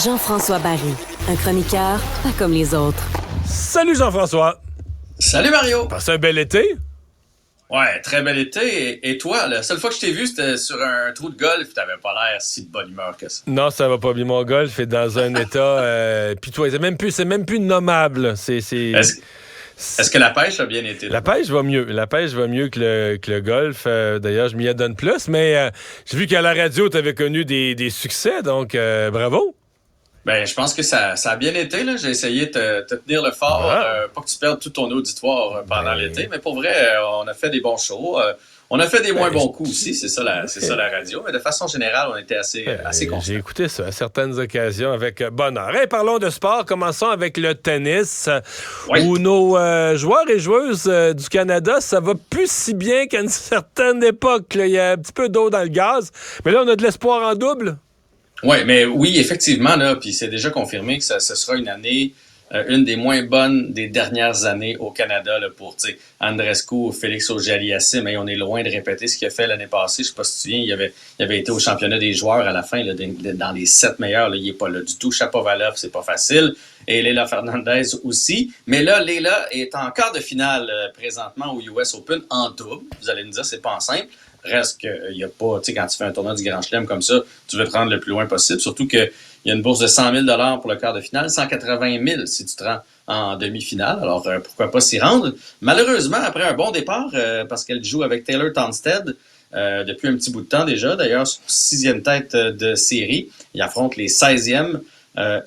Jean-François Barry, un chroniqueur pas comme les autres. Salut Jean-François. Salut Mario. Passez un bel été? Ouais, très bel été. Et toi, la seule fois que je t'ai vu, c'était sur un trou de golf. T'avais pas l'air si de bonne humeur que ça. Non, ça va pas bien. Mon golf est dans un état pitoyable. C'est même plus nommable. Est-ce que la pêche a bien été? La pêche va mieux. La pêche va mieux que le golf. D'ailleurs, je m'y adonne plus. Mais j'ai vu qu'à la radio, tu avais connu des succès. Donc, bravo. Ben, je pense que ça a bien été, là. J'ai essayé de te tenir le fort. Pas que tu perdes tout ton auditoire pendant l'été. Mais pour vrai, on a fait des bons shows. On a fait des moins bons coups aussi. C'est ça la radio. Mais de façon générale, on était assez constants. J'ai écouté ça à certaines occasions avec bonheur. Hey, parlons de sport. Commençons avec le tennis. Oui. Où nos joueurs et joueuses du Canada, ça va plus si bien qu'à une certaine époque. Là. Il y a un petit peu d'eau dans le gaz. Mais là, on a de l'espoir en double. Oui, effectivement, là, puis c'est déjà confirmé que ce sera une année, une des moins bonnes des dernières années au Canada là, pour Andreescu, Félix Auger-Aliassime, et on est loin de répéter ce qu'il a fait l'année passée. Je sais pas si tu te souviens, il avait été au championnat des joueurs à la fin, là, dans les 7 meilleurs. Là, il est pas là du tout. Shapovalov, c'est pas facile. Et Leila Fernandez aussi. Mais là, Leila est en quart de finale présentement au US Open en double. Vous allez me dire, c'est pas en simple. Reste qu'il n'y a pas, tu sais, quand tu fais un tournoi du Grand Chelem comme ça, tu veux te rendre le plus loin possible. Surtout qu'il y a une bourse de 100 000 $ pour le quart de finale, 180 000 si tu te rends en demi-finale. Alors, pourquoi pas s'y rendre? Malheureusement, après un bon départ, parce qu'elle joue avec Taylor Townsend depuis un petit bout de temps déjà, d'ailleurs, 6e tête de série. Ils affrontent les 16e.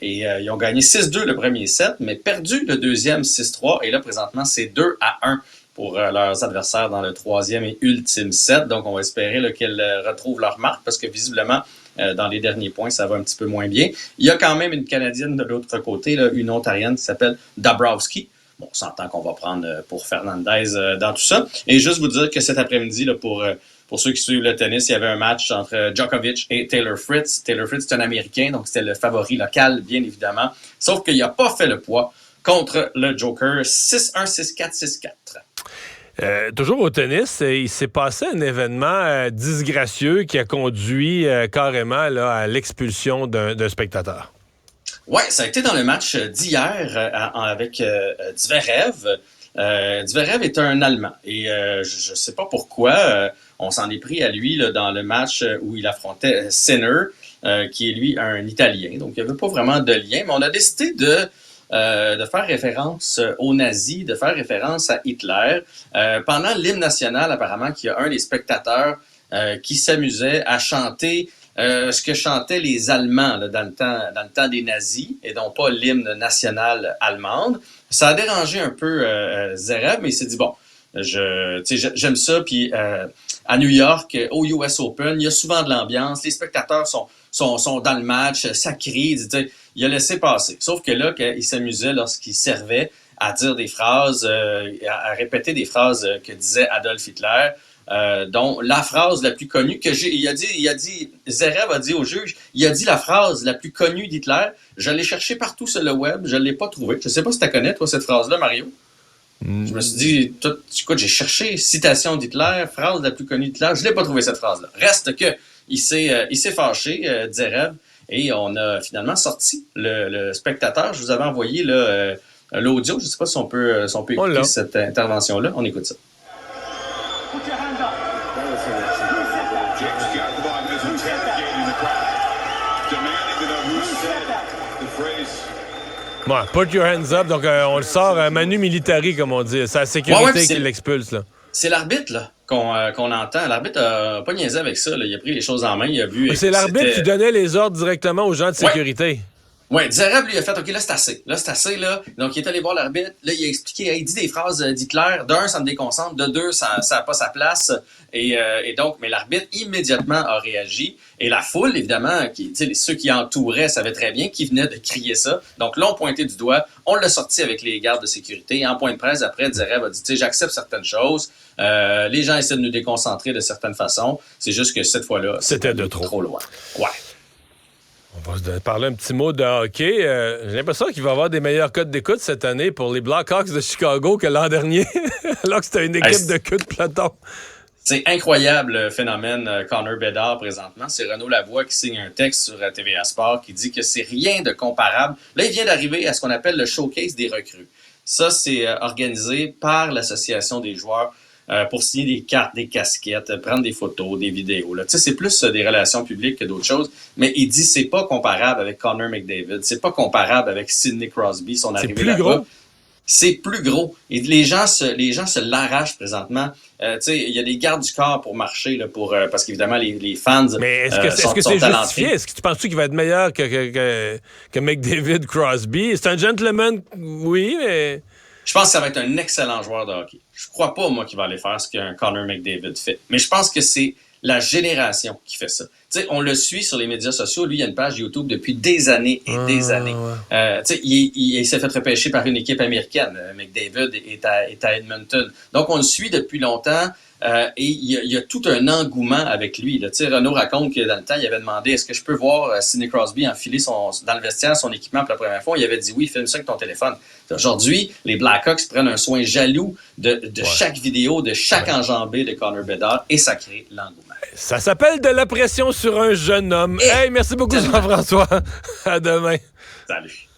Et ils ont gagné 6-2 le premier set, mais perdu le deuxième 6-3. Et là, présentement, c'est 2-1 pour leurs adversaires dans le 3e et ultime set. Donc, on va espérer là, qu'elles retrouvent leur marque parce que visiblement, dans les derniers points, ça va un petit peu moins bien. Il y a quand même une Canadienne de l'autre côté, là, une Ontarienne qui s'appelle Dabrowski. Bon, on s'entend qu'on va prendre pour Fernandez dans tout ça. Et juste vous dire que cet après-midi, là, pour ceux qui suivent le tennis, il y avait un match entre Djokovic et Taylor Fritz. Taylor Fritz, c'est un Américain, donc c'était le favori local, bien évidemment. Sauf qu'il n'a pas fait le poids contre le Joker. 6-1, 6-4, 6-4. Toujours au tennis, il s'est passé un événement disgracieux qui a conduit carrément là, à l'expulsion d'un spectateur. Oui, ça a été dans le match d'hier avec Zverev. Zverev est un Allemand et je ne sais pas pourquoi on s'en est pris à lui là, dans le match où il affrontait Sinner, qui est lui un Italien. Donc, il n'y avait pas vraiment de lien, mais on a décidé de faire référence aux nazis, de faire référence à Hitler. Pendant l'hymne national, apparemment, qu'il y a un des spectateurs qui s'amusait à chanter ce que chantaient les Allemands là, dans le temps des nazis, et non pas l'hymne national allemande. Ça a dérangé un peu Zverev, mais il s'est dit, bon, j'aime ça, puis à New York, au US Open, il y a souvent de l'ambiance, les spectateurs sont dans le match, ça crie, il a laissé passer. Sauf que là, il s'amusait lorsqu'il servait à dire des phrases, à répéter des phrases que disait Adolf Hitler, dont la phrase la plus connue Zverev a dit au juge, il a dit la phrase la plus connue d'Hitler. Je l'ai cherché partout sur le web, je ne l'ai pas trouvée. Je ne sais pas si tu connais, toi, cette phrase-là, Mario. Je me suis dit, écoute, j'ai cherché citation d'Hitler, phrase la plus connue d'Hitler, je ne l'ai pas trouvé cette phrase-là. Reste que il s'est fâché, Zverev, et on a finalement sorti le spectateur. Je vous avais envoyé là, l'audio, je ne sais pas si on peut écouter cette intervention-là. On écoute ça. Bon, put your hands up, donc on le sort manu militari, comme on dit. C'est la sécurité qui l'expulse, là. C'est l'arbitre là, qu'on entend. L'arbitre n'a pas niaisé avec ça. Là. Il a pris les choses en main, il a vu... C'est l'arbitre qui donnait les ordres directement aux gens de sécurité. Oui, Zverev, lui, a fait, OK, là, c'est assez. Là, c'est assez, là. Donc, il est allé voir l'arbitre. Là, il a expliqué, il dit des phrases d'Hitler. D'un, ça me déconcentre. De deux, ça n'a pas sa place. Et donc, mais l'arbitre, immédiatement, a réagi. Et la foule, évidemment, ceux qui entouraient savaient très bien qui venait de crier ça. Donc, l'ont pointé du doigt. On l'a sorti avec les gardes de sécurité. Et en point de presse, après, Zverev a dit, j'accepte certaines choses. Les gens essaient de nous déconcentrer de certaines façons. C'est juste que cette fois-là, c'était de trop loin. Ouais. On va se parler un petit mot de hockey. J'ai l'impression qu'il va y avoir des meilleurs codes d'écoute cette année pour les Blackhawks de Chicago que l'an dernier, alors que c'était une équipe de queue de peloton. C'est incroyable le phénomène Connor Bedard présentement. C'est Renaud Lavoie qui signe un texte sur TVA Sport qui dit que c'est rien de comparable. Là, il vient d'arriver à ce qu'on appelle le showcase des recrues. Ça, c'est organisé par l'Association des joueurs pour signer des cartes, des casquettes, prendre des photos, des vidéos. Là. Tu sais, c'est plus des relations publiques que d'autres choses. Mais il dit c'est pas comparable avec Connor McDavid. C'est pas comparable avec Sidney Crosby, son arrivée là-bas. C'est plus gros. C'est plus gros. Et les gens se l'arrachent présentement. Tu sais, il y a des gardes du corps pour marcher, là, parce qu'évidemment, les fans mais est-ce que c'est justifié? Est-ce que tu penses qu'il va être meilleur que McDavid, Crosby? C'est un gentleman, oui, mais... Je pense que ça va être un excellent joueur de hockey. Je crois pas, moi, qu'il va aller faire ce qu'un Connor McDavid fait. Mais je pense que c'est la génération qui fait ça. Tu sais, on le suit sur les médias sociaux. Lui, il a une page YouTube depuis des années et des années. Ouais. Tu sais, il s'est fait repêcher par une équipe américaine. McDavid est à Edmonton. Donc, on le suit depuis longtemps. Et il y a tout un engouement avec lui. Tu sais, Renaud raconte que dans le temps, il avait demandé est-ce que je peux voir Sidney Crosby enfiler dans le vestiaire son équipement pour la première fois. Il avait dit oui, filme ça avec ton téléphone. Aujourd'hui, les Blackhawks prennent un soin jaloux de chaque vidéo, de chaque enjambée de Connor Bedard et ça crée l'engouement. Ça s'appelle de la pression sur un jeune homme. Hey, merci beaucoup Jean-François. À demain. Salut.